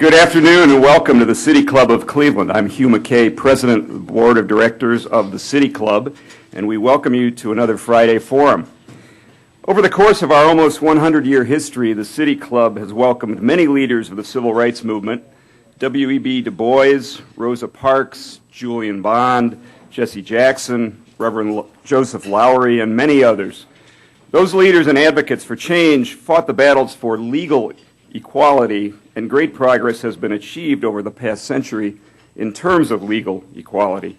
Good afternoon and welcome to the City Club of Cleveland. I'm Hugh McKay, President of the Board of Directors of the City Club, and we welcome you to another Friday Forum. Over the course of our almost 100-year history, the City Club has welcomed many leaders of the civil rights movement: W.E.B. Du Bois, Rosa Parks, Julian Bond, Jesse Jackson, Reverend Joseph Lowery, and many others. Those leaders and advocates for change fought the battles for legal equality, and great progress has been achieved over the past century in terms of legal equality.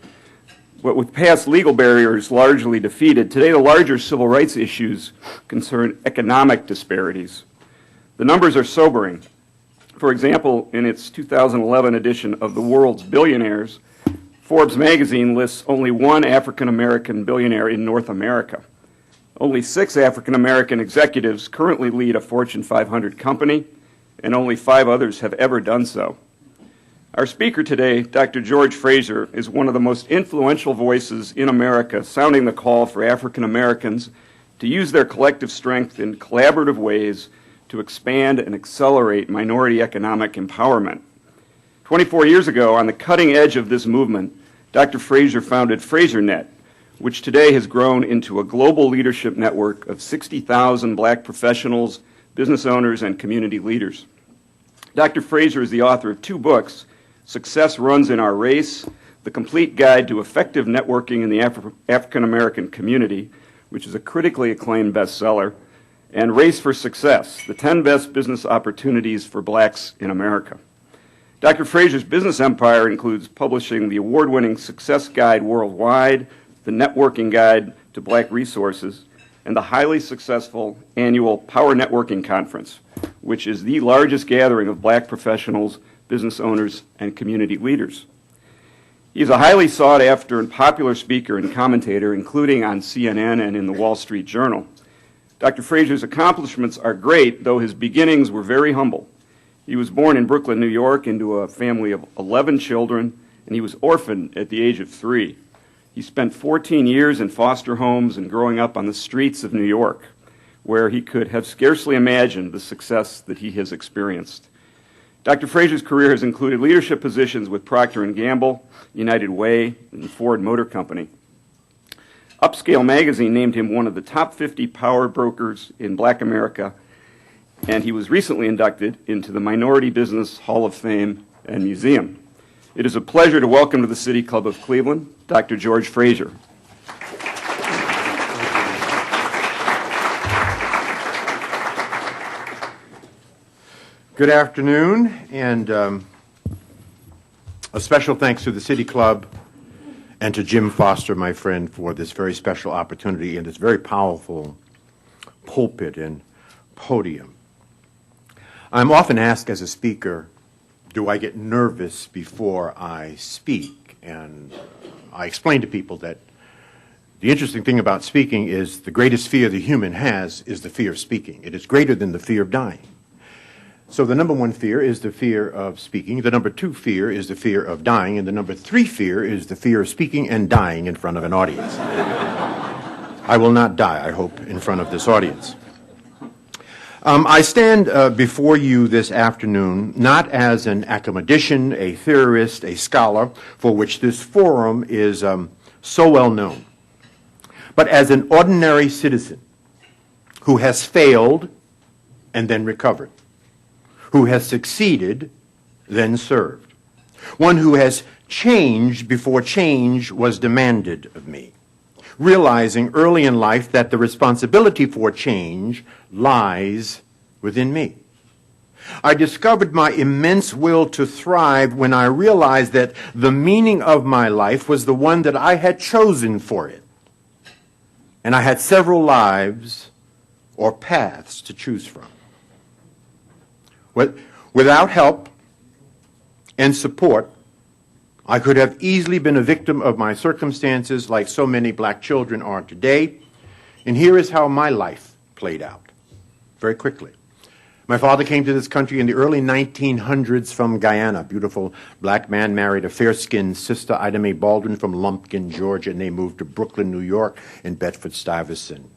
But with past legal barriers largely defeated, today the larger civil rights issues concern economic disparities. The numbers are sobering. For example, in its 2011 edition of The World's Billionaires, Forbes magazine lists only one African-American billionaire in North America. Only 6 African-American executives currently lead a Fortune 500 company, and only 5 others have ever done so. Our speaker today, Dr. George Fraser, is one of the most influential voices in America, sounding the call for African Americans to use their collective strength in collaborative ways to expand and accelerate minority economic empowerment. 24 years ago, on the cutting edge of this movement, Dr. Fraser founded FraserNet, which today has grown into a global leadership network of 60,000 black professionals, business owners, and community leaders. Dr. Fraser is the author of 2 books: Success Runs in Our Race, The Complete Guide to Effective Networking in the African American Community, which is a critically acclaimed bestseller, and Race for Success, The 10 Best Business Opportunities for Blacks in America. Dr. Fraser's business empire includes publishing the award-winning Success Guide Worldwide, the Networking Guide to Black Resources, and the highly successful annual Power Networking Conference, which is the largest gathering of black professionals, business owners, and community leaders. He is a highly sought-after and popular speaker and commentator, including on CNN and in the Wall Street Journal. Dr. Fraser's accomplishments are great, though his beginnings were very humble. He was born in Brooklyn, New York, into a family of 11 children, and he was orphaned at the age of 3. He spent 14 years in foster homes and growing up on the streets of New York, where he could have scarcely imagined the success that he has experienced. Dr. Fraser's career has included leadership positions with Procter & Gamble, United Way, and Ford Motor Company. Upscale magazine named him one of the top 50 power brokers in Black America, and he was recently inducted into the Minority Business Hall of Fame and Museum. It is a pleasure to welcome to the City Club of Cleveland, Dr. George Fraser. Good afternoon, and a special thanks to the City Club and to Jim Foster, my friend, for this very special opportunity and this very powerful pulpit and podium. I'm often asked as a speaker, do I get nervous before I speak? And I explain to people that the interesting thing about speaking is the greatest fear the human has is the fear of speaking. It is greater than the fear of dying. So the number 1 fear is the fear of speaking. The number 2 fear is the fear of dying. And the number 3 fear is the fear of speaking and dying in front of an audience. I will not die, I hope, in front of this audience. I stand before you this afternoon not as an academician, a theorist, a scholar, for which this forum is so well known, but as an ordinary citizen who has failed and then recovered, who has succeeded, then served, one who has changed before change was demanded of me, realizing early in life that the responsibility for change lies within me. I discovered my immense will to thrive when I realized that the meaning of my life was the one that I had chosen for it. And I had several lives or paths to choose from. Without help and support, I could have easily been a victim of my circumstances like so many black children are today. And here is how my life played out, very quickly. My father came to this country in the early 1900s from Guyana. Beautiful black man, married a fair-skinned sister, Ida Mae Baldwin, from Lumpkin, Georgia, and they moved to Brooklyn, New York, and Bedford-Stuyvesant.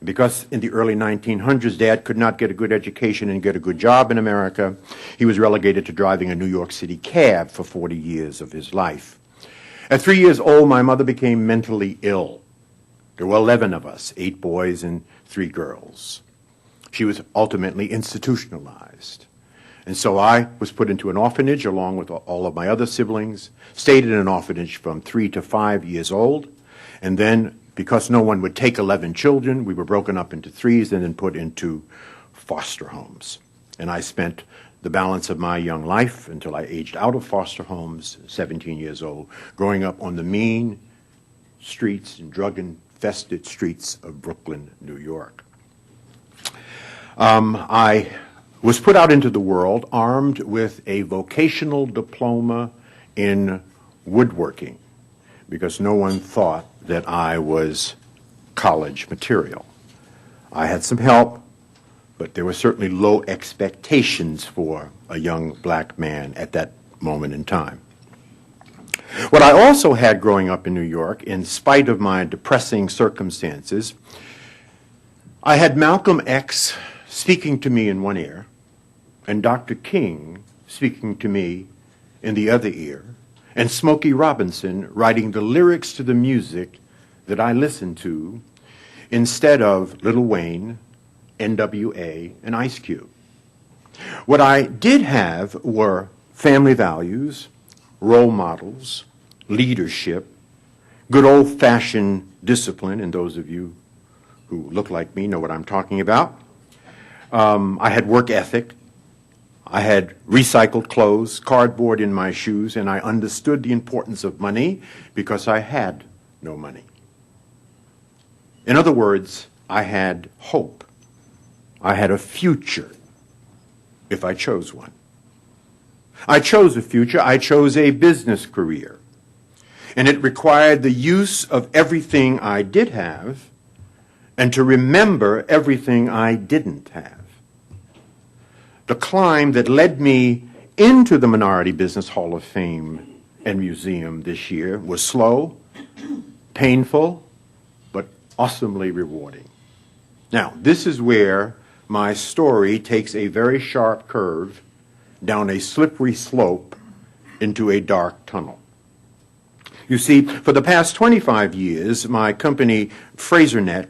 Because in the early 1900s, Dad could not get a good education and get a good job in America, he was relegated to driving a New York City cab for 40 years of his life. At 3 years old, my mother became mentally ill. There were 11 of us, 8 boys and 3 girls. She was ultimately institutionalized. And so I was put into an orphanage along with all of my other siblings, stayed in an orphanage from 3 to 5 years old, and then, because no one would take 11 children, we were broken up into 3s and then put into foster homes. And I spent the balance of my young life until I aged out of foster homes, 17 years old, growing up on the mean streets and drug-infested streets of Brooklyn, New York. I was put out into the world armed with a vocational diploma in woodworking because no one thought that I was college material. I had some help, but there were certainly low expectations for a young black man at that moment in time. What I also had growing up in New York, in spite of my depressing circumstances, I had Malcolm X speaking to me in one ear and Dr. King speaking to me in the other ear, and Smokey Robinson writing the lyrics to the music that I listened to instead of Lil Wayne, NWA, and Ice Cube. What I did have were family values, role models, leadership, good old-fashioned discipline, and those of you who look like me know what I'm talking about. I had work ethic. I had recycled clothes, cardboard in my shoes, and I understood the importance of money because I had no money. In other words, I had hope. I had a future if I chose one. I chose a future. I chose a business career. And it required the use of everything I did have and to remember everything I didn't have. The climb that led me into the Minority Business Hall of Fame and Museum this year was slow, painful, but awesomely rewarding. Now, this is where my story takes a very sharp curve down a slippery slope into a dark tunnel. You see, for the past 25 years, my company, FraserNet,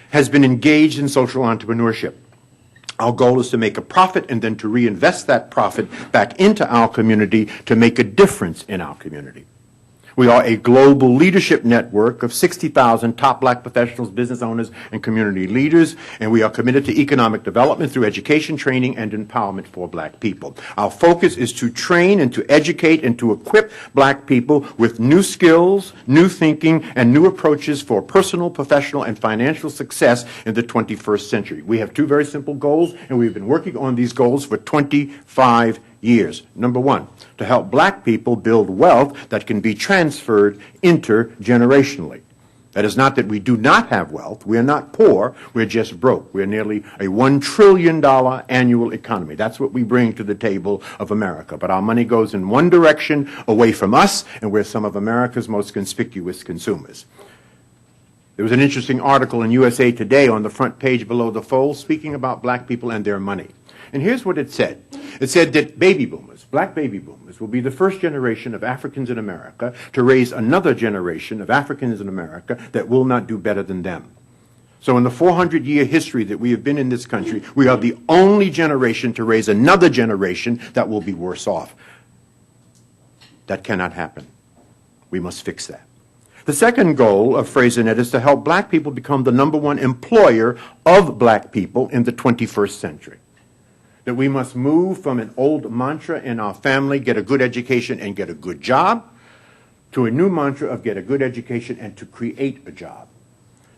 has been engaged in social entrepreneurship. Our goal is to make a profit and then to reinvest that profit back into our community to make a difference in our community. We are a global leadership network of 60,000 top black professionals, business owners, and community leaders, and we are committed to economic development through education, training, and empowerment for black people. Our focus is to train and to educate and to equip black people with new skills, new thinking, and new approaches for personal, professional, and financial success in the 21st century. We have 2 very simple goals, and we've been working on these goals for 25 years. Number 1, to help black people build wealth that can be transferred intergenerationally. That is not that we do not have wealth. We are not poor. We're just broke. We're nearly a $1 trillion annual economy. That's what we bring to the table of America. But our money goes in one direction, away from us, and we're some of America's most conspicuous consumers. There was an interesting article in USA Today on the front page below the fold speaking about black people and their money. And here's what it said. It said that baby boomers, black baby boomers, will be the first generation of Africans in America to raise another generation of Africans in America that will not do better than them. So in the 400-year history that we have been in this country, we are the only generation to raise another generation that will be worse off. That cannot happen. We must fix that. The second goal of FraserNet is to help black people become the #1 employer of black people in the 21st century. That we must move from an old mantra in our family, get a good education and get a good job, to a new mantra of get a good education and to create a job.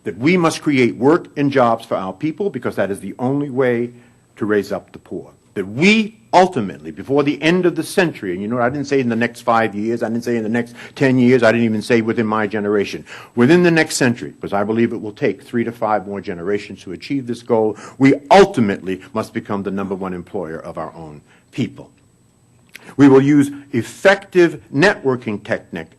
That we must create work and jobs for our people because that is the only way to raise up the poor. That we ultimately, before the end of the century, and you know, I didn't say in the next 5 years, I didn't say in the next 10 years, I didn't even say within my generation. Within the next century, because I believe it will take 3 to 5 more generations to achieve this goal, we ultimately must become the #1 employer of our own people. We will use effective networking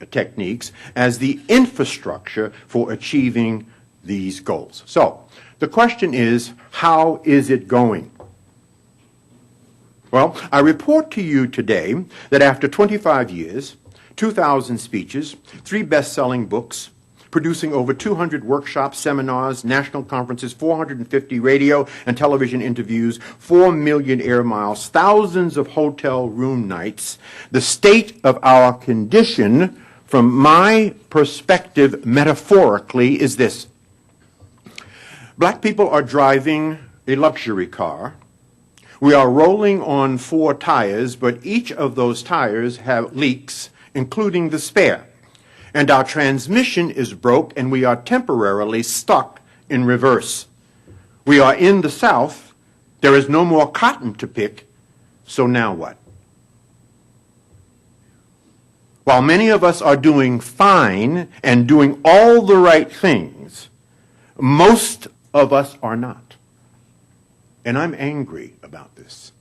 techniques as the infrastructure for achieving these goals. So, The question is, how is it going? Well, I report to you today that after 25 years, 2,000 speeches, 3 best-selling books, producing over 200 workshops, seminars, national conferences, 450 radio and television interviews, 4 million air miles, thousands of hotel room nights, the state of our condition, from my perspective, metaphorically, is this. Black people are driving a luxury car. We are rolling on 4 tires, but each of those tires have leaks, including the spare. And our transmission is broke, and we are temporarily stuck in reverse. We are in the South. There is no more cotton to pick, so now what? While many of us are doing fine and doing all the right things, most of us are not. And I'm angry about this.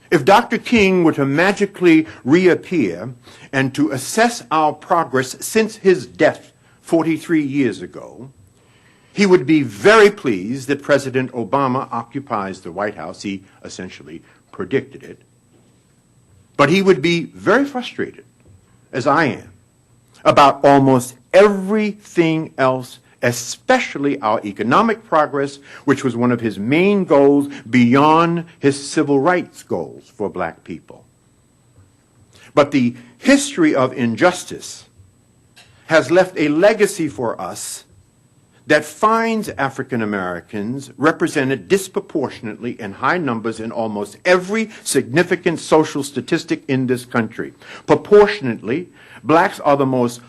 If Dr. King were to magically reappear and to assess our progress since his death 43 years ago, he would be very pleased that President Obama occupies the White House. He essentially predicted it. But he would be very frustrated, as I am, about almost everything else, especially our economic progress, which was one of his main goals beyond his civil rights goals for black people. But the history of injustice has left a legacy for us that finds African Americans represented disproportionately in high numbers in almost every significant social statistic in this country. Proportionately, blacks are the most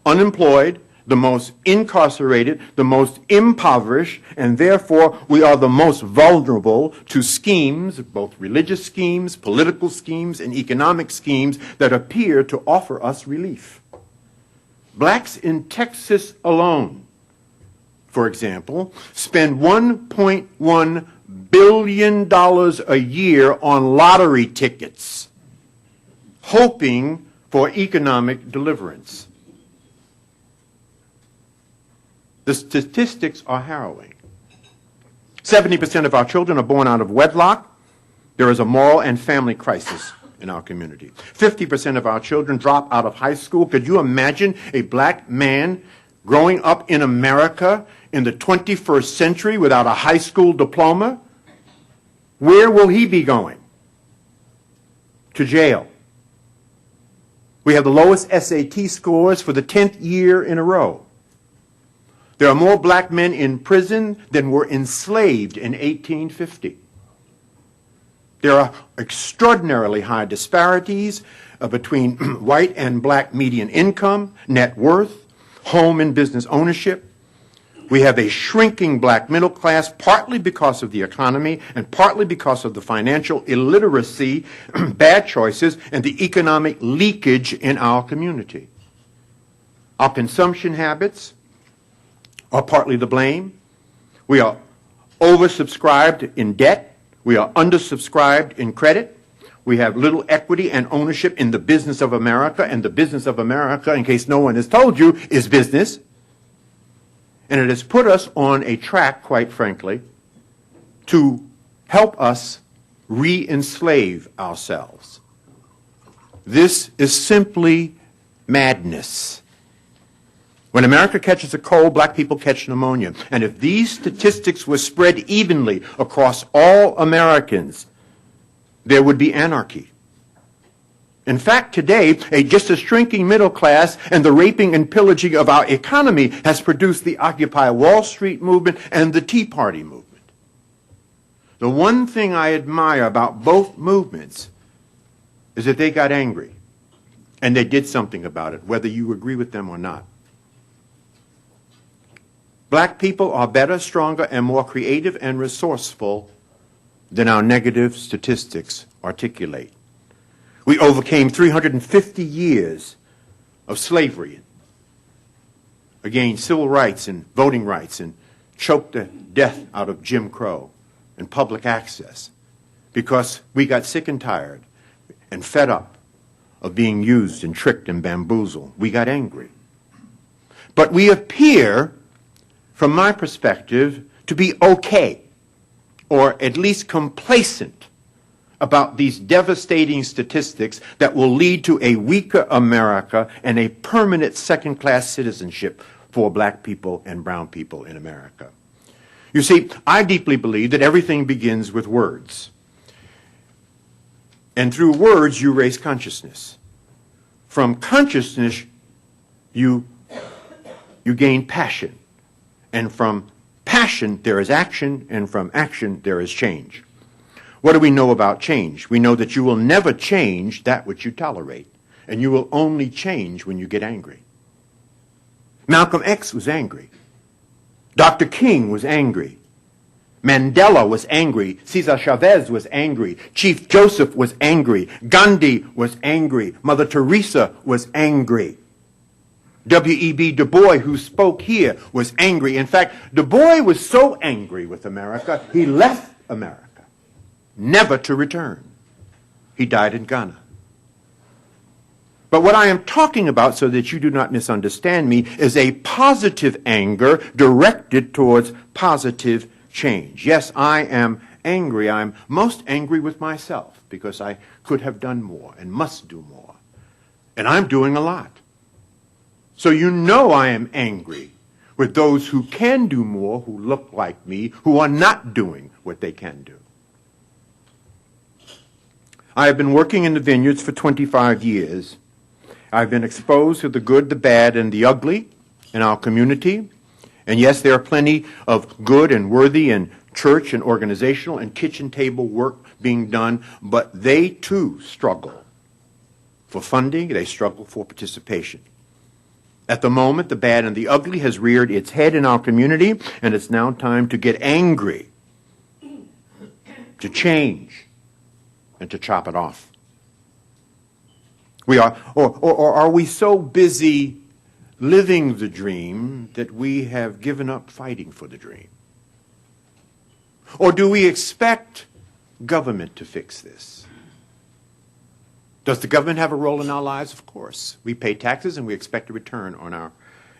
unemployed, the most incarcerated, the most impoverished, and therefore we are the most vulnerable to schemes, both religious schemes, political schemes, and economic schemes that appear to offer us relief. Blacks in Texas alone, for example, spend $1.1 billion a year on lottery tickets, hoping for economic deliverance. The statistics are harrowing. 70% of our children are born out of wedlock. There is a moral and family crisis in our community. 50% of our children drop out of high school. Could you imagine a black man growing up in America in the 21st century without a high school diploma? Where will he be going? To jail. We have the lowest SAT scores for the 10th year in a row. There are more black men in prison than were enslaved in 1850. There are extraordinarily high disparities between white and black median income, net worth, home and business ownership. We have a shrinking black middle class, partly because of the economy and partly because of the financial illiteracy, bad choices, and the economic leakage in our community. Our consumption habits are partly to blame. We are oversubscribed in debt. We are undersubscribed in credit. We have little equity and ownership in the business of America, and the business of America, in case no one has told you, is business. And it has put us on a track, quite frankly, to help us re-enslave ourselves. This is simply madness. When America catches a cold, black people catch pneumonia. And if these statistics were spread evenly across all Americans, there would be anarchy. In fact, today, just a shrinking middle class and the raping and pillaging of our economy has produced the Occupy Wall Street movement and the Tea Party movement. The one thing I admire about both movements is that they got angry and they did something about it, whether you agree with them or not. Black people are better, stronger, and more creative and resourceful than our negative statistics articulate. We overcame 350 years of slavery, gained civil rights and voting rights, and choked the death out of Jim Crow and public access because we got sick and tired and fed up of being used and tricked and bamboozled. We got angry. But we appear, from my perspective, to be okay, or at least complacent, about these devastating statistics that will lead to a weaker America and a permanent second-class citizenship for black people and brown people in America. You see, I deeply believe that everything begins with words. And through words, you raise consciousness. From consciousness, you gain passion. And from passion, there is action, and from action, there is change. What do we know about change? We know that you will never change that which you tolerate, and you will only change when you get angry. Malcolm X was angry. Dr. King was angry. Mandela was angry. Cesar Chavez was angry. Chief Joseph was angry. Gandhi was angry. Mother Teresa was angry. W.E.B. Du Bois, who spoke here, was angry. In fact, Du Bois was so angry with America, he left America, never to return. He died in Ghana. But what I am talking about, so that you do not misunderstand me, is a positive anger directed towards positive change. Yes, I am angry. I'm most angry with myself because I could have done more and must do more. And I'm doing a lot. So you know I am angry with those who can do more, who look like me, who are not doing what they can do. I have been working in the vineyards for 25 years. I've been exposed to the good, the bad, and the ugly in our community. And yes, there are plenty of good and worthy and church and organizational and kitchen table work being done, but they too struggle for funding, they struggle for participation. At the moment, the bad and the ugly has reared its head in our community, and it's now time to get angry, to change, and to chop it off. We are, or are we so busy living the dream that we have given up fighting for the dream? Or do we expect government to fix this? Does the government have a role in our lives? Of course. We pay taxes and we expect a return on our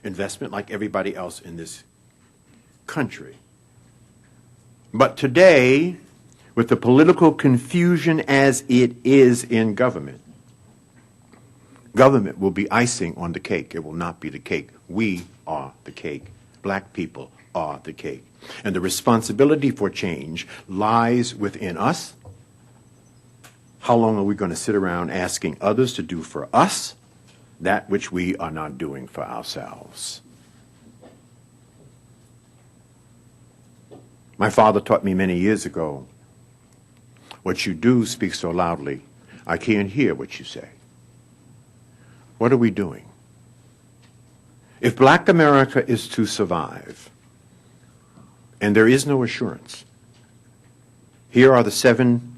investment like everybody else in this country. But today, with the political confusion as it is in government, government will be icing on the cake. It will not be the cake. We are the cake. Black people are the cake. And the responsibility for change lies within us. How long are we going to sit around asking others to do for us that which we are not doing for ourselves? My father taught me many years ago, what you do speaks so loudly, I can't hear what you say. What are we doing? If black America is to survive, and there is no assurance, here are the 7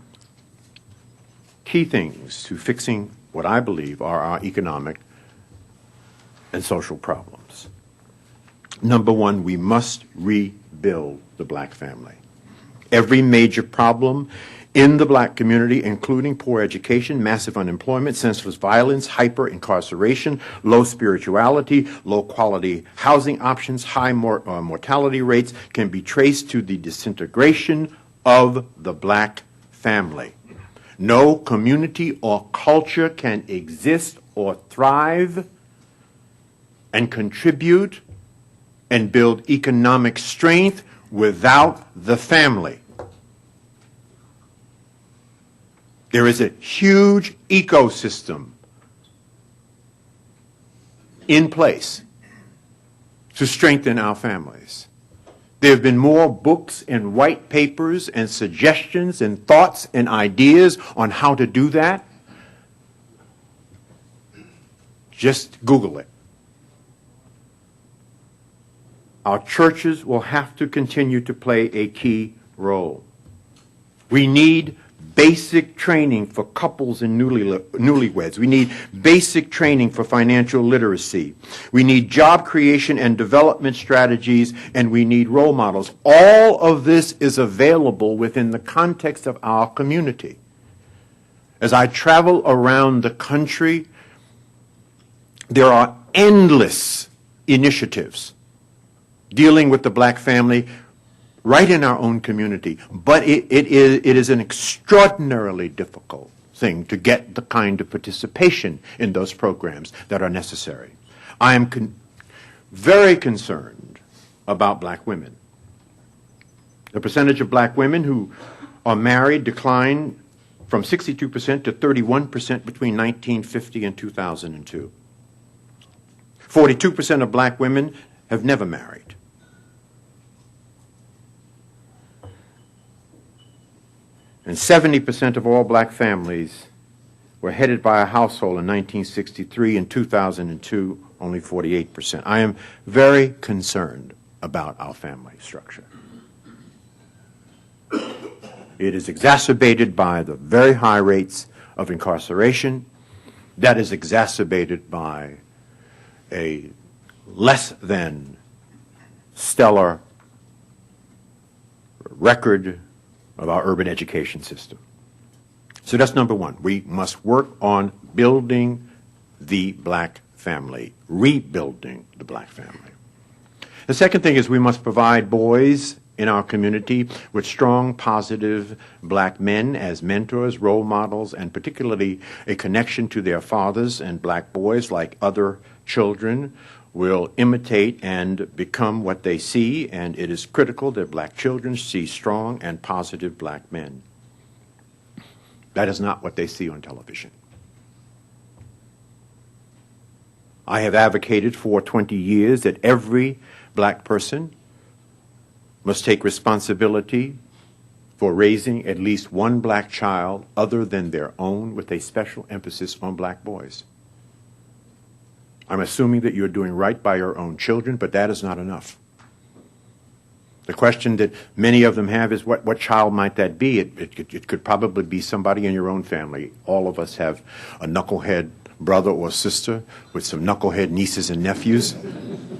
key things to fixing what I believe are our economic and social problems. Number 1, we must rebuild the black family. Every major problem in the black community, including poor education, massive unemployment, senseless violence, hyper-incarceration, low spirituality, low-quality housing options, high mortality rates, can be traced to the disintegration of the black family. No community or culture can exist or thrive and contribute and build economic strength without the family. There is a huge ecosystem in place to strengthen our families. There have been more books and white papers and suggestions and thoughts and ideas on how to do that. Just Google it. Our churches will have to continue to play a key role. We need basic training for couples and newlyweds. We need basic training for financial literacy. We need job creation and development strategies, and we need role models. All of this is available within the context of our community. As I travel around the country, there are endless initiatives dealing with the black family right in our own community. But it is an extraordinarily difficult thing to get the kind of participation in those programs that are necessary. I am very concerned about black women. The percentage of black women who are married declined from 62% to 31% between 1950 and 2002. 42% of black women have never married. And 70% of all black families were headed by a household in 1963. In 2002, only 48%. I am very concerned about our family structure. It is exacerbated by the very high rates of incarceration. That is exacerbated by a less than stellar record of our urban education system. So that's number one. We must work on building the black family, rebuilding the black family. The second thing is we must provide boys in our community with strong, positive black men as mentors, role models, and particularly a connection to their fathers. And black boys, like other children, will imitate and become what they see, and it is critical that black children see strong and positive black men. That is not what they see on television. I have advocated for 20 years that every black person must take responsibility for raising at least one black child other than their own, with a special emphasis on black boys. I'm assuming that you're doing right by your own children, but that is not enough. The question that many of them have is, what child might that be? It could probably be somebody in your own family. All of us have a knucklehead brother or sister with some knucklehead nieces and nephews.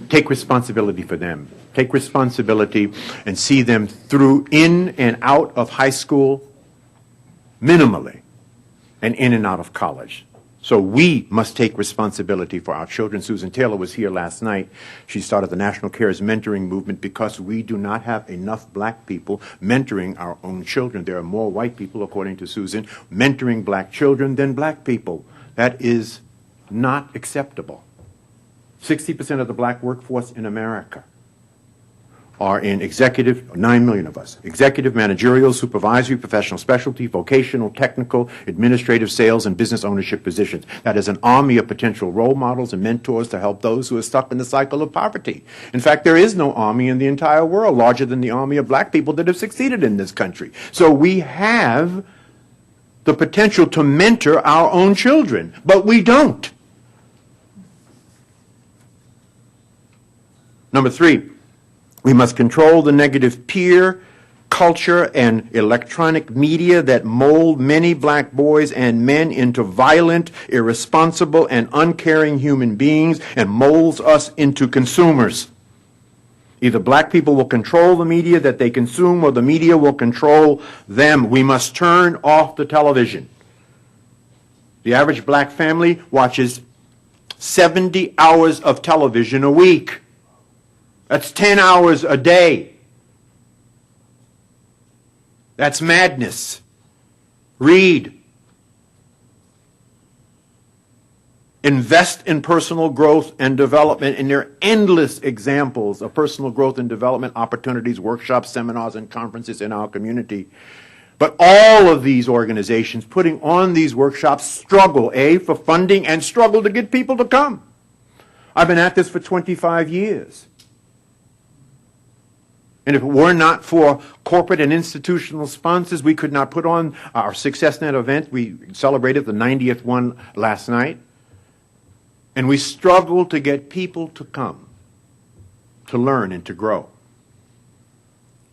Take responsibility for them. Take responsibility and see them through in and out of high school minimally, and in and out of college. So we must take responsibility for our children. Susan Taylor was here last night. She started the National Cares Mentoring Movement because we do not have enough black people mentoring our own children. There are more white people, according to Susan, mentoring black children than black people. That is not acceptable. 60% of the black workforce in America are in executive, 9 million of us, executive, managerial, supervisory, professional specialty, vocational, technical, administrative, sales, and business ownership positions. That is an army of potential role models and mentors to help those who are stuck in the cycle of poverty. In fact, there is no army in the entire world larger than the army of black people that have succeeded in this country. So we have the potential to mentor our own children, but we don't. Number three, we must control the negative peer culture and electronic media that mold many black boys and men into violent, irresponsible, and uncaring human beings and molds us into consumers. Either black people will control the media that they consume or the media will control them. We must turn off the television. The average black family watches 70 hours of television a week. That's 10 hours a day. That's madness. Read. Invest in personal growth and development, and there are endless examples of personal growth and development opportunities, workshops, seminars, and conferences in our community. But all of these organizations putting on these workshops struggle, for funding and struggle to get people to come. I've been at this for 25 years. And if it were not for corporate and institutional sponsors, we could not put on our SuccessNet event. We celebrated the 90th one last night. And we struggled to get people to come, to learn and to grow.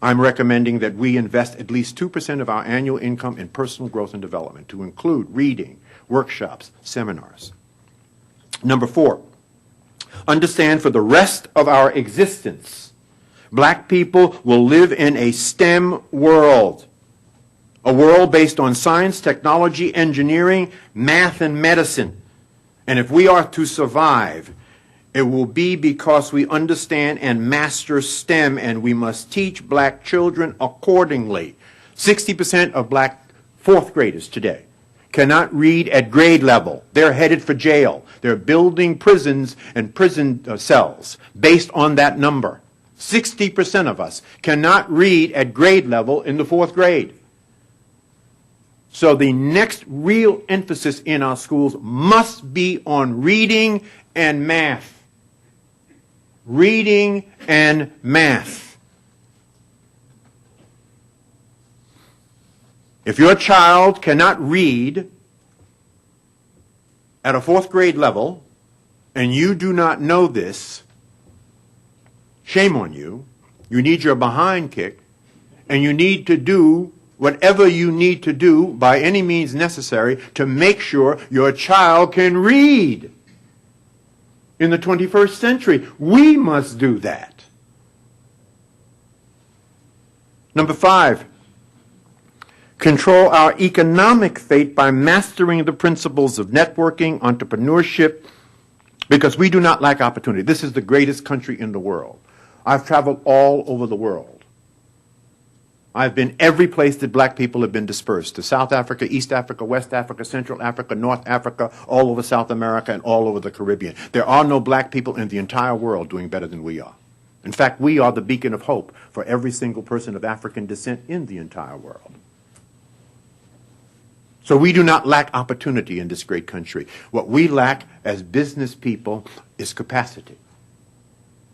I'm recommending that we invest at least 2% of our annual income in personal growth and development, to include reading, workshops, seminars. Number four, understand for the rest of our existence, black people will live in a STEM world, a world based on science, technology, engineering, math, and medicine. And if we are to survive It will be because we understand and master STEM, and we must teach black children accordingly. 60% of black fourth graders today cannot read at grade level. They're headed for jail. They're building prisons and prison cells based on that number. 60% of us cannot read at grade level in the fourth grade. So the next real emphasis in our schools must be on reading and math. Reading and math. If your child cannot read at a fourth grade level, and you do not know this, shame on you. You need your behind kicked, and you need to do whatever you need to do by any means necessary to make sure your child can read. In the 21st century, we must do that. Number 5, control our economic fate by mastering the principles of networking, entrepreneurship, because we do not lack opportunity. This is the greatest country in the world. I've traveled all over the world. I've been every place that black people have been dispersed, to South Africa, East Africa, West Africa, Central Africa, North Africa, all over South America, and all over the Caribbean. There are no black people in the entire world doing better than we are. In fact, we are the beacon of hope for every single person of African descent in the entire world. So we do not lack opportunity in this great country. What we lack as business people is capacity.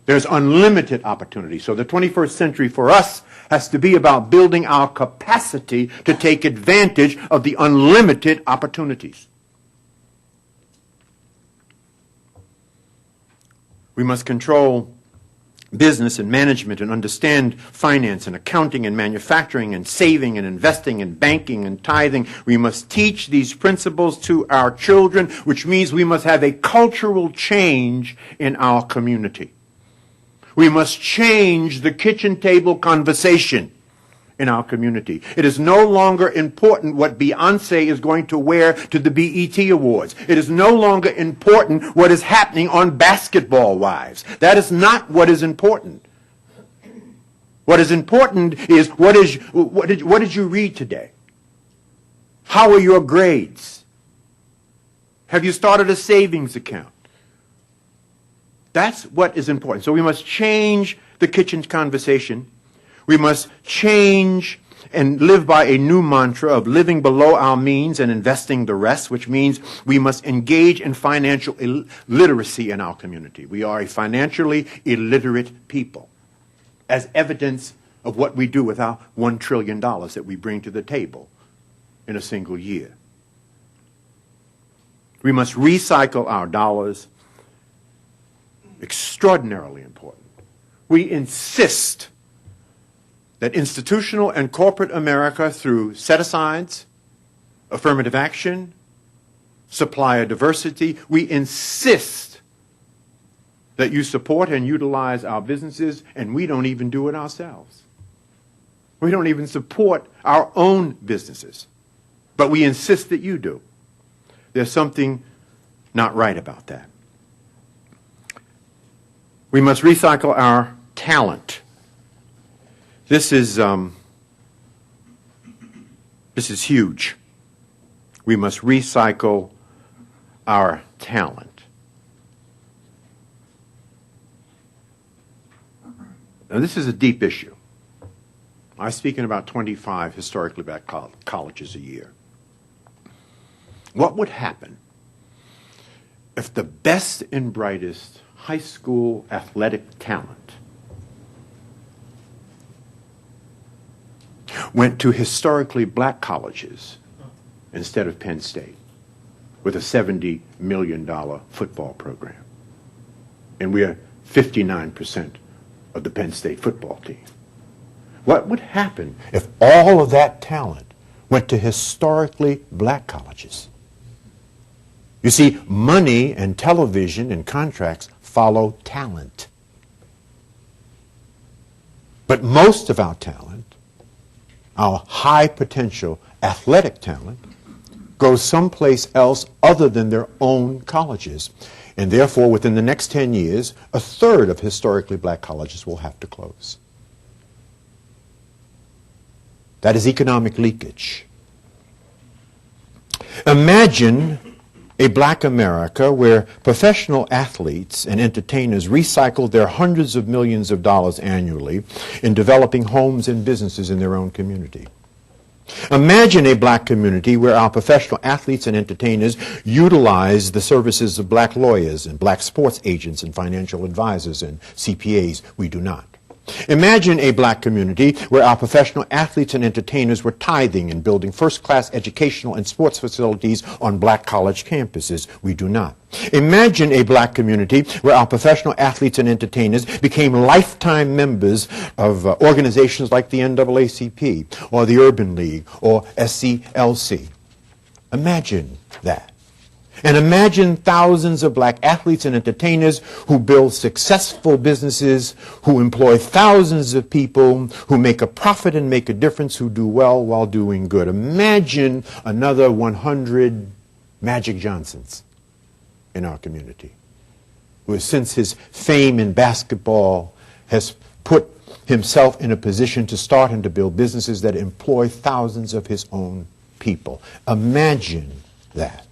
There's unlimited opportunity. So the 21st century for us has to be about building our capacity to take advantage of the unlimited opportunities. We must control business and management and understand finance and accounting and manufacturing and saving and investing and banking and tithing. We must teach these principles to our children, which means we must have a cultural change in our community. We must change the kitchen table conversation in our community. It is no longer important what Beyonce is going to wear to the BET Awards. It is no longer important what is happening on Basketball Wives. That is not what is important. What is important is what did you read today? How are your grades? Have you started a savings account? That's what is important. So we must change the kitchen conversation. We must change and live by a new mantra of living below our means and investing the rest, which means we must engage in financial literacy in our community. We are a financially illiterate people, as evidence of what we do with our $1 trillion that we bring to the table in a single year. We must recycle our dollars. Extraordinarily important. We insist that institutional and corporate America, through set-asides, affirmative action, supplier diversity, we insist that you support and utilize our businesses, and we don't even do it ourselves. We don't even support our own businesses, but we insist that you do. There's something not right about that. We must recycle our talent. This is huge. We must recycle our talent. Now, this is a deep issue. I speak in about 25 historically black colleges a year. What would happen if the best and brightest high school athletic talent went to historically black colleges instead of Penn State with a $70 million football program? And we are 59% of the Penn State football team. What would happen if all of that talent went to historically black colleges? You see, money and television and contracts follow talent. But most of our talent, our high potential athletic talent, goes someplace else other than their own colleges. And therefore, within the next 10 years, a third of historically black colleges will have to close. That is economic leakage. Imagine a black America where professional athletes and entertainers recycled their hundreds of millions of dollars annually in developing homes and businesses in their own community. Imagine a black community where our professional athletes and entertainers utilize the services of black lawyers and black sports agents and financial advisors and CPAs. We do not. Imagine a black community where our professional athletes and entertainers were tithing and building first-class educational and sports facilities on black college campuses. We do not. Imagine a black community where our professional athletes and entertainers became lifetime members of organizations like the NAACP or the Urban League or SCLC. Imagine that. And imagine thousands of black athletes and entertainers who build successful businesses, who employ thousands of people, who make a profit and make a difference, who do well while doing good. Imagine another 100 Magic Johnsons in our community, who since his fame in basketball has put himself in a position to start and to build businesses that employ thousands of his own people. Imagine that.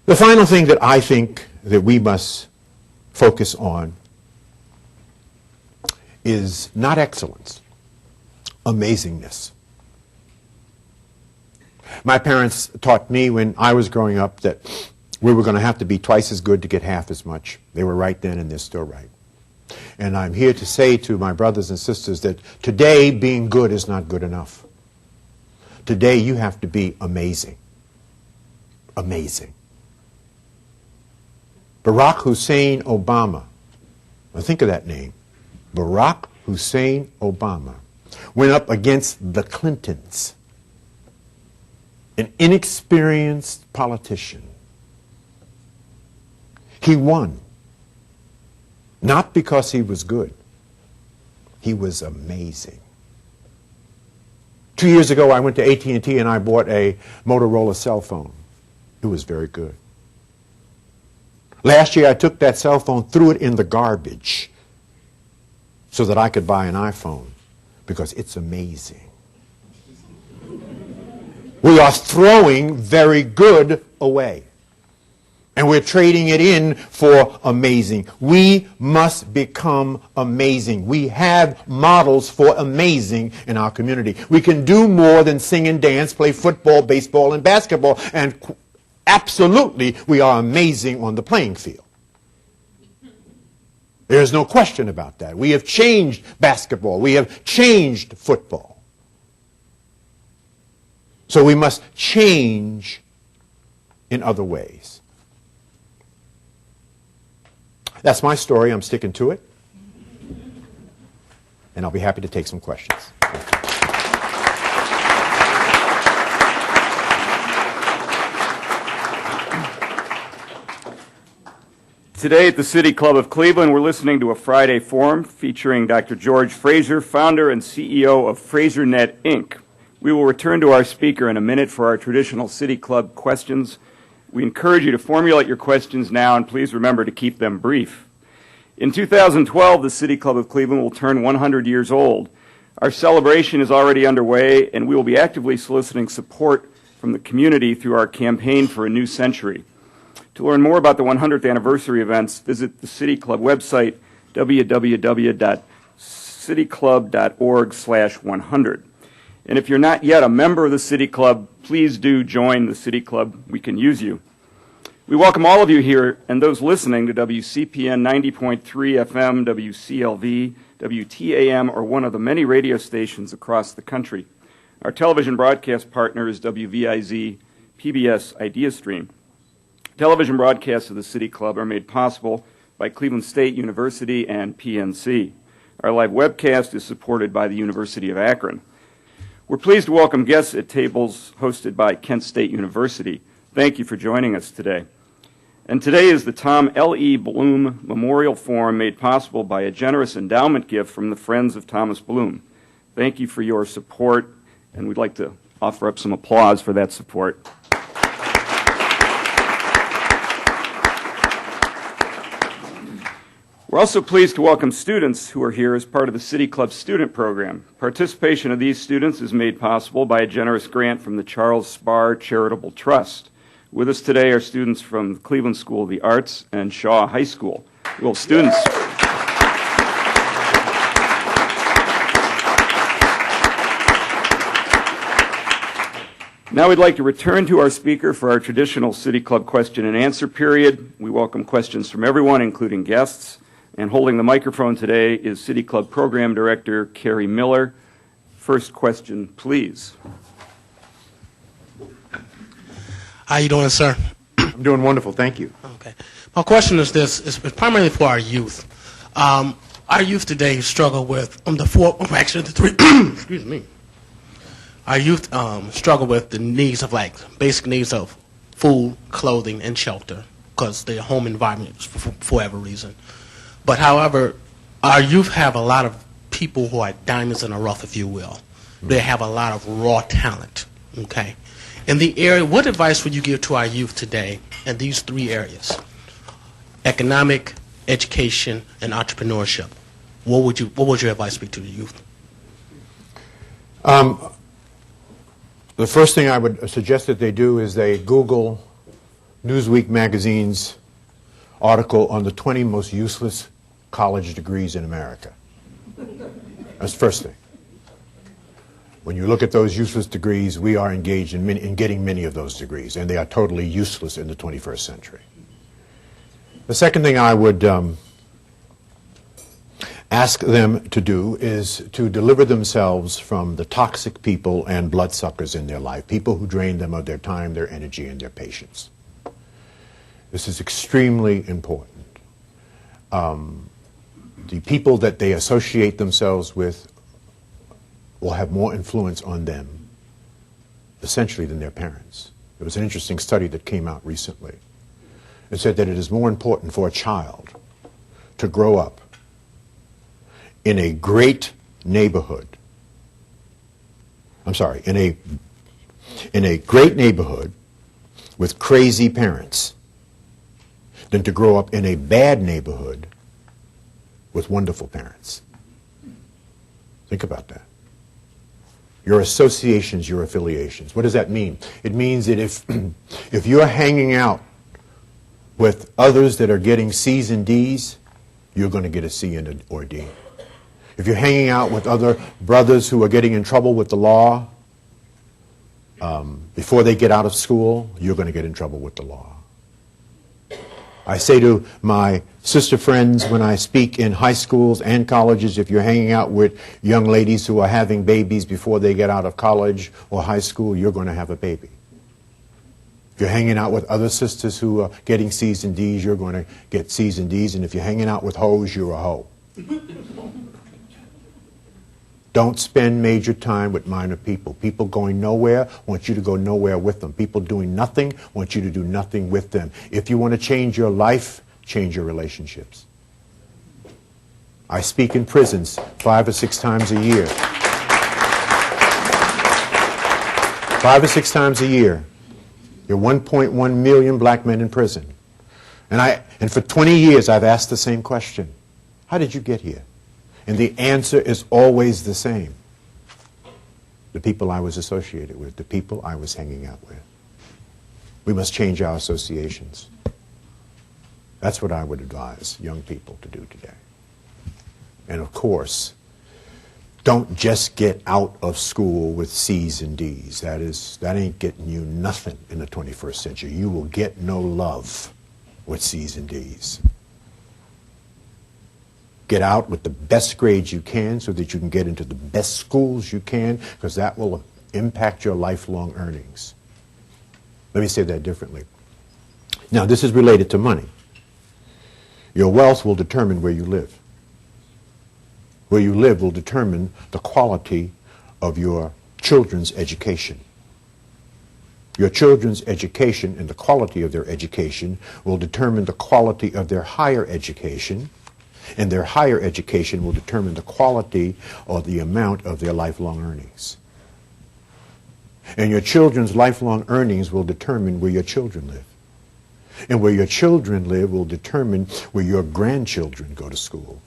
The final thing that I think that we must focus on is not excellence, amazingness. My parents taught me when I was growing up that we were going to have to be twice as good to get half as much. They were right then and they're still right. And I'm here to say to my brothers and sisters that today being good is not good enough. Today you have to be amazing. Amazing. Barack Hussein Obama, now think of that name, Barack Hussein Obama, went up against the Clintons, an inexperienced politician. He won, not because he was good. He was amazing. 2 years ago, I went to AT&T and I bought a Motorola cell phone. It was very good. Last year, I took that cell phone, threw it in the garbage so that I could buy an iPhone because it's amazing. We are throwing very good away. And we're trading it in for amazing. We must become amazing. We have models for amazing in our community. We can do more than sing and dance, play football, baseball, and basketball. And absolutely, we are amazing on the playing field. There's no question about that. We have changed basketball. We have changed football. So we must change in other ways. That's my story. I'm sticking to it. And I'll be happy to take some questions. Today at the City Club of Cleveland, we're listening to a Friday Forum featuring Dr. George Fraser, founder and CEO of FraserNet, Inc. We will return to our speaker in a minute for our traditional City Club questions. We encourage you to formulate your questions now, and please remember to keep them brief. In 2012, the City Club of Cleveland will turn 100 years old. Our celebration is already underway, and we will be actively soliciting support from the community through our campaign for a new century. To learn more about the 100th anniversary events, visit the City Club website, www.cityclub.org/100. And if you're not yet a member of the City Club, please do join the City Club. We can use you. We welcome all of you here and those listening to WCPN 90.3 FM, WCLV, WTAM, or one of the many radio stations across the country. Our television broadcast partner is WVIZ PBS IdeaStream. Television broadcasts of the City Club are made possible by Cleveland State University and PNC. Our live webcast is supported by the University of Akron. We're pleased to welcome guests at tables hosted by Kent State University. Thank you for joining us today. And today is the Tom L.E. Bloom Memorial Forum made possible by a generous endowment gift from the Friends of Thomas Bloom. Thank you for your support, and we'd like to offer up some applause for that support. We're also pleased to welcome students who are here as part of the City Club student program. Participation of these students is made possible by a generous grant from the Charles Spar Charitable Trust. With us today are students from Cleveland School of the Arts and Shaw High School. Will students... Now we'd like to return to our speaker for our traditional City Club question and answer period. We welcome questions from everyone, including guests. And holding the microphone today is City Club Program Director Carrie Miller. First question, please. How you doing, sir? I'm doing wonderful, thank you. Okay. My question is this: it's primarily for our youth. Our youth today struggle with the three. Excuse me. Our youth struggle with the needs of basic needs of food, clothing, and shelter because their home environment is for whatever reason. But however, our youth have a lot of people who are diamonds in the rough, if you will. They have a lot of raw talent. Okay. In the area, what advice would you give to our youth today in these three areas? Economic, education, and entrepreneurship. What would your advice be to the youth? The first thing I would suggest that they do is they Google Newsweek magazine's article on the 20 most useless college degrees in America. That's the first thing. When you look at those useless degrees, we are engaged in getting many of those degrees, and they are totally useless in the 21st century. The second thing I would ask them to do is to deliver themselves from the toxic people and bloodsuckers in their life, people who drain them of their time, their energy, and their patience. This is extremely important. The people that they associate themselves with will have more influence on them, essentially, than their parents. There was an interesting study that came out recently. It said that it is more important for a child to grow up in a great neighborhood. In a great neighborhood with crazy parents than to grow up in a bad neighborhood with wonderful parents. Think about that. Your associations, your affiliations. What does that mean? It means that if you're hanging out with others that are getting C's and D's, you're going to get a C or D. If you're hanging out with other brothers who are getting in trouble with the law, before they get out of school, you're going to get in trouble with the law. I say to my sister friends when I speak in high schools and colleges, if you're hanging out with young ladies who are having babies before they get out of college or high school, you're going to have a baby. If you're hanging out with other sisters who are getting C's and D's, you're going to get C's and D's. And if you're hanging out with hoes, you're a hoe. Don't spend major time with minor people. People going nowhere want you to go nowhere with them. People doing nothing want you to do nothing with them. If you want to change your life, change your relationships. I speak in prisons 5 or 6 times a year. 5 or 6 times a year. There are 1.1 million black men in prison. And for 20 years I've asked the same question. How did you get here? And the answer is always the same. The people I was associated with, the people I was hanging out with. We must change our associations. That's what I would advise young people to do today. And of course, don't just get out of school with C's and D's. That ain't getting you nothing in the 21st century. You will get no love with C's and D's. Get out with the best grades you can so that you can get into the best schools you can, because that will impact your lifelong earnings. Let me say that differently. Now, this is related to money. Your wealth will determine where you live. Where you live will determine the quality of your children's education. Your children's education and the quality of their education will determine the quality of their higher education, and their higher education will determine the quality or the amount of their lifelong earnings. And your children's lifelong earnings will determine where your children live. And where your children live will determine where your grandchildren go to school.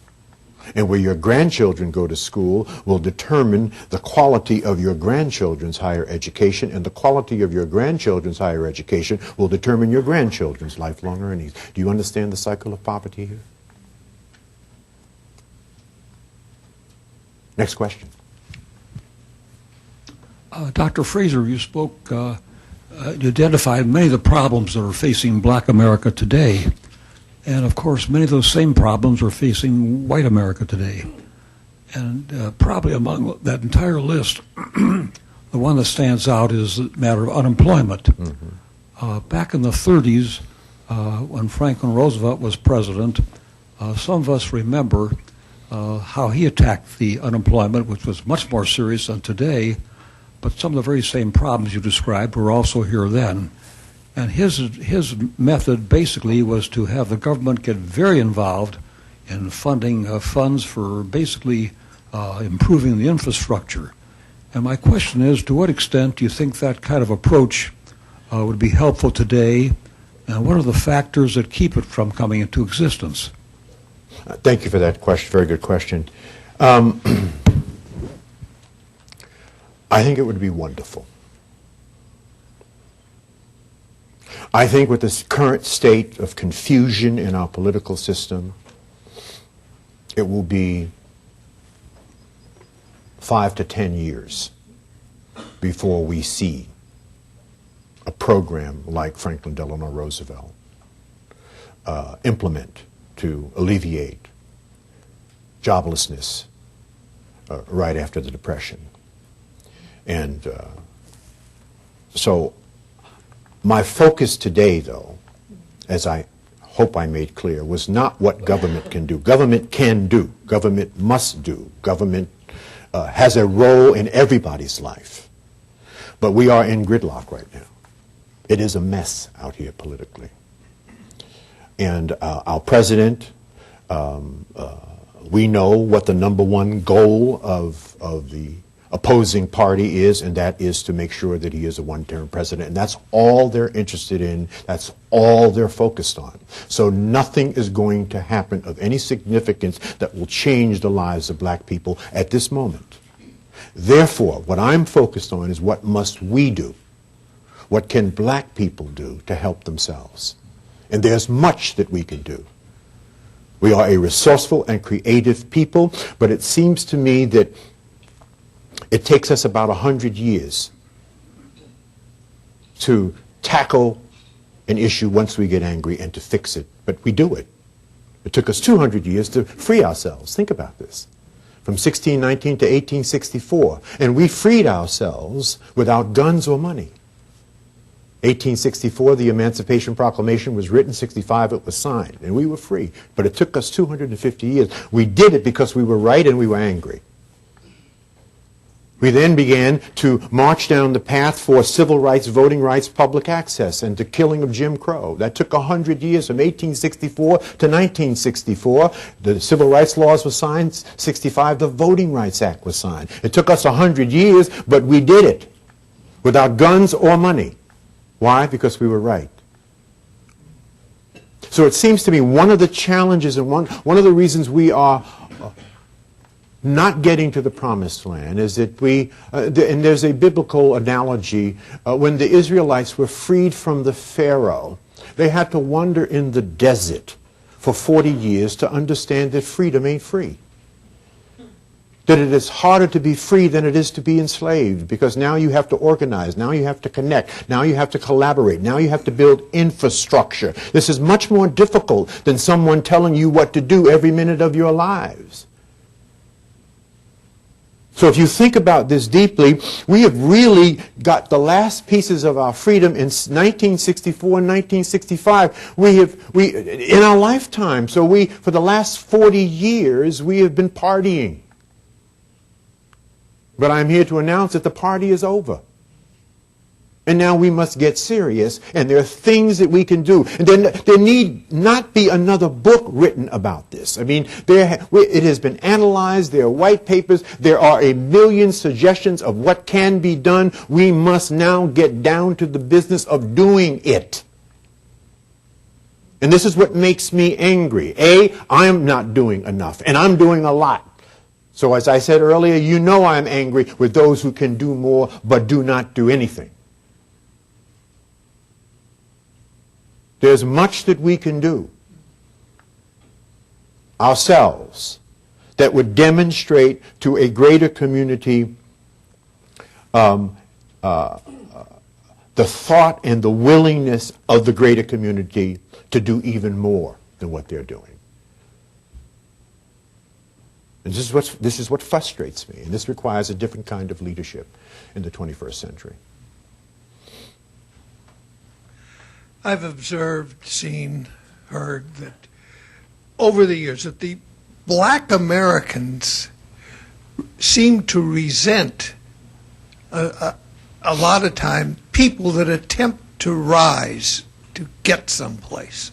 And where your grandchildren go to school will determine the quality of your grandchildren's higher education, and the quality of your grandchildren's higher education will determine your grandchildren's lifelong earnings. Do you understand the cycle of poverty here? Next question. Dr. Fraser, you spoke, you identified many of the problems that are facing black America today. And of course, many of those same problems are facing white America today. And probably among that entire list, the one that stands out is the matter of unemployment. Mm-hmm. Back in the 30s, when Franklin Roosevelt was president, some of us remember how he attacked the unemployment, which was much more serious than today, but some of the very same problems you described were also here then. And his method basically was to have the government get very involved in funding funds for basically improving the infrastructure. And my question is, to what extent do you think that kind of approach would be helpful today, and what are the factors that keep it from coming into existence? Thank you for that question. Very good question. I think it would be wonderful. I think with this current state of confusion in our political system, it will be 5 to 10 years before we see a program like Franklin Delano Roosevelt implement to alleviate joblessness right after the Depression. And so my focus today, though, as I hope I made clear, was not what government can do. Government can do. Government must do. Government has a role in everybody's life. But we are in gridlock right now. It is a mess out here politically. And our president, we know what the number one goal of the opposing party is, and that is to make sure that he is a one-term president. And that's all they're interested in. That's all they're focused on. So nothing is going to happen of any significance that will change the lives of black people at this moment. Therefore, what I'm focused on is what must we do? What can black people do to help themselves? And there's much that we can do. We are a resourceful and creative people, but it seems to me that it takes us about 100 years to tackle an issue once we get angry and to fix it, but we do it. It took us 200 years to free ourselves. Think about this. From 1619 to 1864, and we freed ourselves without guns or money. 1864, the Emancipation Proclamation was written. 65, it was signed, and we were free. But it took us 250 years. We did it because we were right and we were angry. We then began to march down the path for civil rights, voting rights, public access, and the killing of Jim Crow. That took 100 years, from 1864 to 1964. The civil rights laws were signed. 65, the Voting Rights Act was signed. It took us 100 years, but we did it without guns or money. Why? Because we were right. So it seems to me one of the challenges and one of the reasons we are not getting to the promised land is that and there's a biblical analogy, when the Israelites were freed from the Pharaoh, they had to wander in the desert for 40 years to understand that freedom ain't free. That it is harder to be free than it is to be enslaved, because now you have to organize, now you have to connect, now you have to collaborate, now you have to build infrastructure. This is much more difficult than someone telling you what to do every minute of your lives. So if you think about this deeply, we have really got the last pieces of our freedom in 1964 and 1965. In our lifetime. So for the last 40 years, we have been partying. But I'm here to announce that the party is over. And now we must get serious, and there are things that we can do. And there need not be another book written about this. I mean, it has been analyzed, there are white papers, there are a million suggestions of what can be done. We must now get down to the business of doing it. And this is what makes me angry. A, I'm not doing enough, and I'm doing a lot. So as I said earlier, you know I'm angry with those who can do more but do not do anything. There's much that we can do ourselves that would demonstrate to a greater community the thought and the willingness of the greater community to do even more than what they're doing. And this is what frustrates me, and this requires a different kind of leadership in the 21st century. I've observed, seen, heard that over the years that the black Americans seem to resent a lot of time people that attempt to rise to get someplace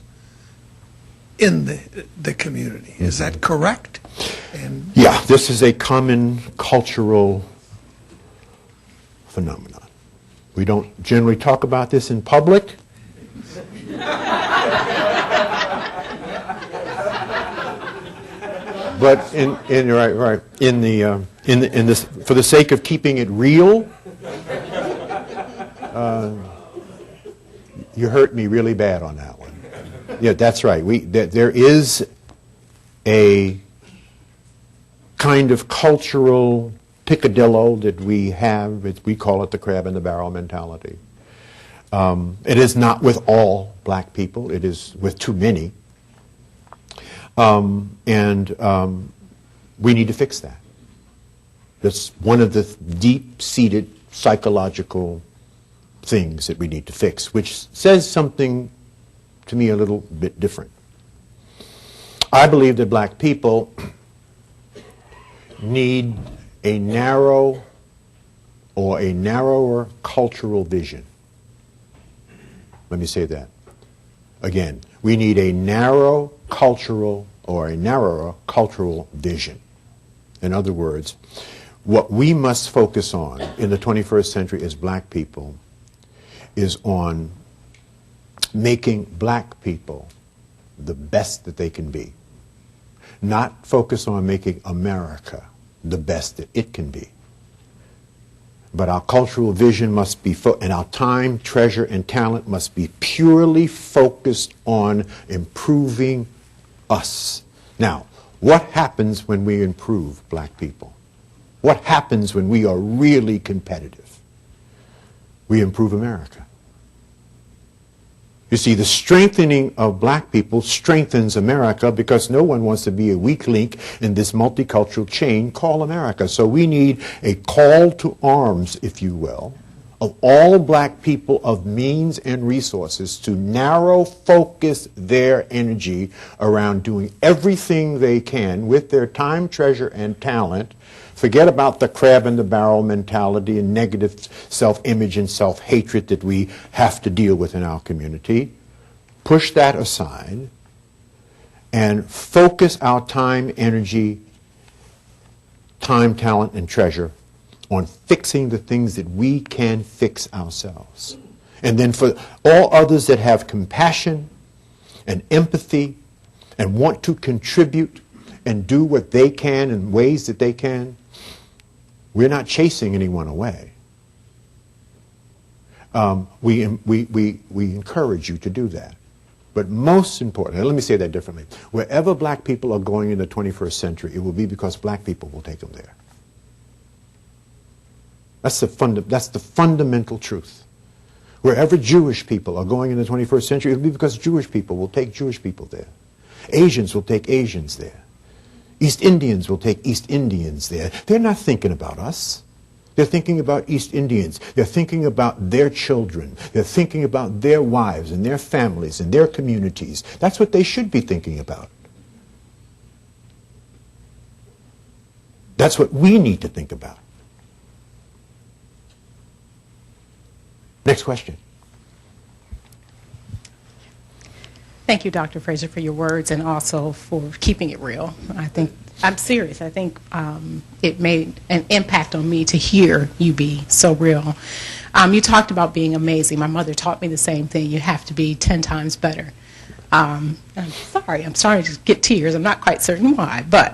in the community. Is that correct? And yeah, this is a common cultural phenomenon. We don't generally talk about this in public. But for the sake of keeping it real, you hurt me really bad on that one. Yeah, that's right. There is a kind of cultural picadillo that we have. We call it the crab in the barrel mentality. It is not with all black people. It is with too many. We need to fix that. That's one of the deep-seated psychological things that we need to fix, which says something to me a little bit different. I believe that black people need a narrow or a narrower cultural vision. Let me say that again. We need a narrow cultural or a narrower cultural vision. In other words, what we must focus on in the 21st century as black people is on making black people the best that they can be. Not focus on making America the best that it can be. But our cultural vision must be, and our time, treasure, and talent must be purely focused on improving us. Now, what happens when we improve black people? What happens when we are really competitive? We improve America. You see, the strengthening of black people strengthens America because no one wants to be a weak link in this multicultural chain called America. So we need a call to arms, if you will, of all black people of means and resources to narrow focus their energy around doing everything they can with their time, treasure, and talent. Forget about the crab in the barrel mentality and negative self-image and self-hatred that we have to deal with in our community. Push that aside and focus our time, energy, time, talent, and treasure on fixing the things that we can fix ourselves. And then for all others that have compassion and empathy and want to contribute and do what they can in ways that they can, we're not chasing anyone away. We encourage you to do that. But most importantly, let me say that differently. Wherever black people are going in the 21st century, it will be because black people will take them there. That's the fundamental truth. Wherever Jewish people are going in the 21st century, it will be because Jewish people will take Jewish people there. Asians will take Asians there. East Indians will take East Indians there. They're not thinking about us. They're thinking about East Indians. They're thinking about their children. They're thinking about their wives and their families and their communities. That's what they should be thinking about. That's what we need to think about. Next question. Thank you, Dr. Fraser, for your words and also for keeping it real. I'm serious. I think it made an impact on me to hear you be so real. You talked about being amazing. My mother taught me the same thing. You have to be 10 times better. I'm starting to get tears. I'm not quite certain why, but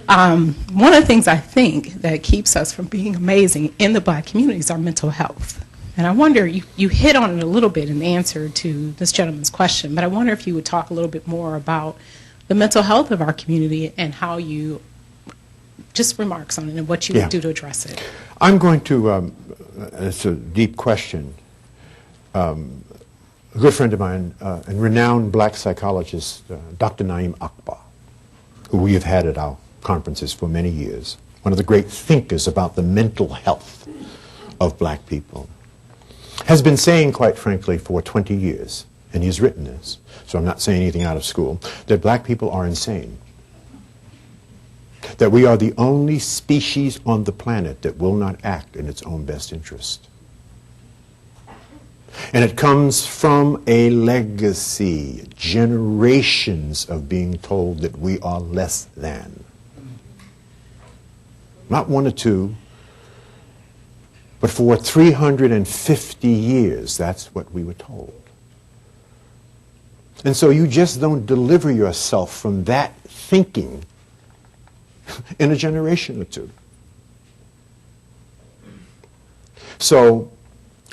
one of the things I think that keeps us from being amazing in the Black community is our mental health. And I wonder, you hit on it a little bit in answer to this gentleman's question, but I wonder if you would talk a little bit more about the mental health of our community and how you, just remarks on it and what you would do to address it. I'm going to, it's a deep question. A good friend of mine, and renowned black psychologist, Dr. Naim Akbar, who we have had at our conferences for many years, one of the great thinkers about the mental health of black people, has been saying, quite frankly, for 20 years, and he's written this, so I'm not saying anything out of school, that black people are insane. That we are the only species on the planet that will not act in its own best interest. And it comes from a legacy, generations of being told that we are less than. Not one or two, but for 350 years, that's what we were told. And so you just don't deliver yourself from that thinking in a generation or two. So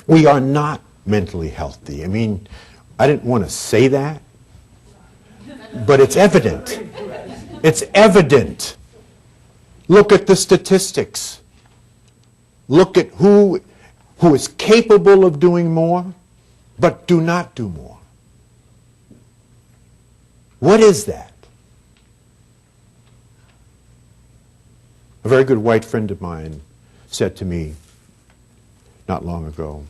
we are not mentally healthy. I mean, I didn't want to say that, but it's evident. It's evident. Look at the statistics. Look at who is capable of doing more, but do not do more. What is that? A very good white friend of mine said to me not long ago,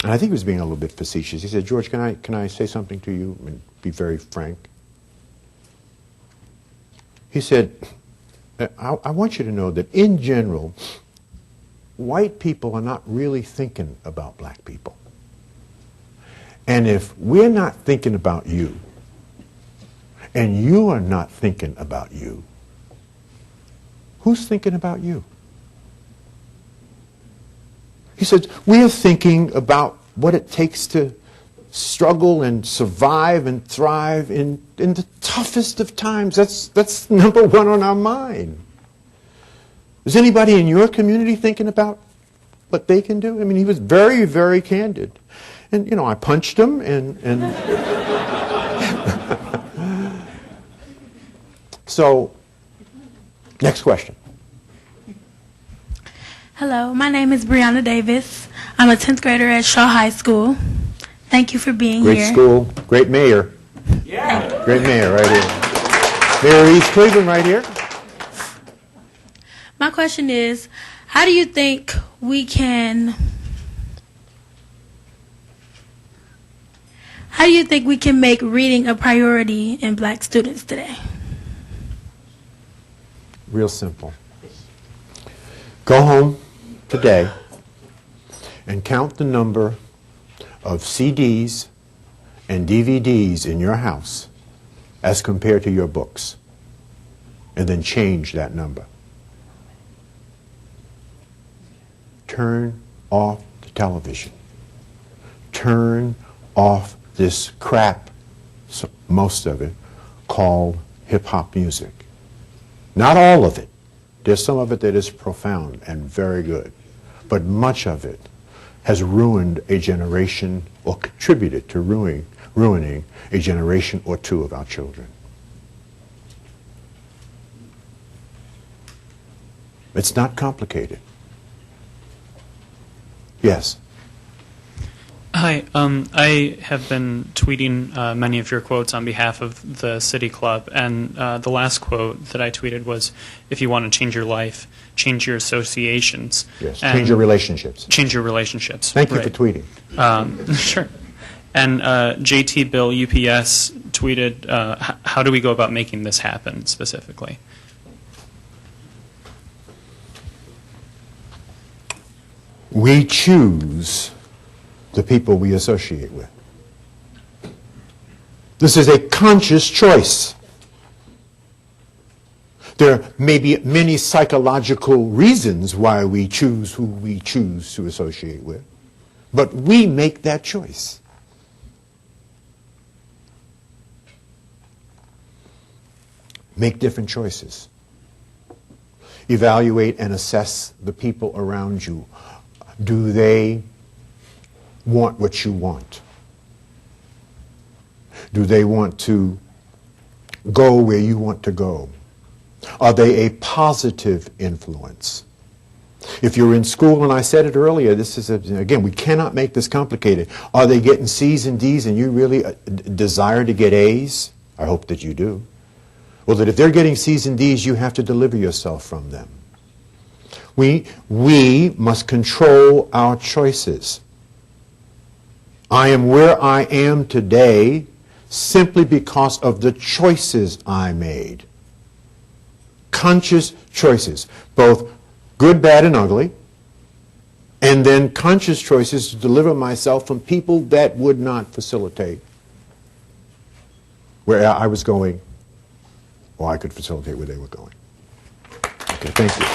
and I think he was being a little bit facetious. He said, "George, can I say something to you and be very frank?" He said, I want you to know that in general, white people are not really thinking about black people. And if we're not thinking about you, and you are not thinking about you, who's thinking about you? He said, we are thinking about what it takes to struggle and survive and thrive in the toughest of times. That's number one on our mind. Is anybody in your community thinking about what they can do? I mean, he was very, very candid. And, you know, I punched him and So, next question. Hello, my name is Brianna Davis. I'm a 10th grader at Shaw High School. Thank you for being here. Great school, great mayor. Yeah. Great mayor right here. Mayor of East Cleveland right here. My question is, how do you think we can make reading a priority in black students today? Real simple. Go home today and count the number of CDs and DVDs in your house as compared to your books, and then change that number. Turn off the television. Turn off this crap, most of it, called hip-hop music. Not all of it. There's some of it that is profound and very good, but much of it has ruined a generation or contributed to ruining a generation or two of our children. It's not complicated. Yes. Hi, I have been tweeting many of your quotes on behalf of the City Club, and the last quote that I tweeted was, if you want to change your life, change your associations. Yes, and change your relationships. Change your relationships. Thank you right. for tweeting. Sure. And JT Bill UPS tweeted, how do we go about making this happen specifically? We choose the people we associate with. This is a conscious choice. There may be many psychological reasons why we choose who we choose to associate with, but we make that choice. Make different choices. Evaluate and assess the people around you. Do they want what you want? Do they want to go where you want to go? Are they a positive influence? If you're in school, and I said it earlier, this is, again, we cannot make this complicated. Are they getting C's and D's and you really desire to get A's? I hope that you do. Well, that if they're getting C's and D's, you have to deliver yourself from them. We must control our choices. I am where I am today simply because of the choices I made. Conscious choices, both good, bad, and ugly, and then conscious choices to deliver myself from people that would not facilitate where I was going, or I could facilitate where they were going. Okay, thank you.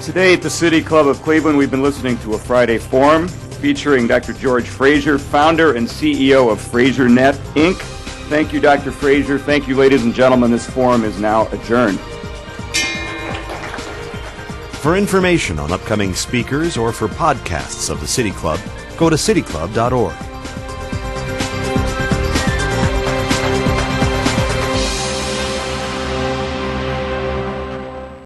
Today at the City Club of Cleveland, we've been listening to a Friday Forum featuring Dr. George Fraser, founder and CEO of FraserNet, Inc. Thank you, Dr. Fraser. Thank you, ladies and gentlemen. This forum is now adjourned. For information on upcoming speakers or for podcasts of the City Club, go to cityclub.org.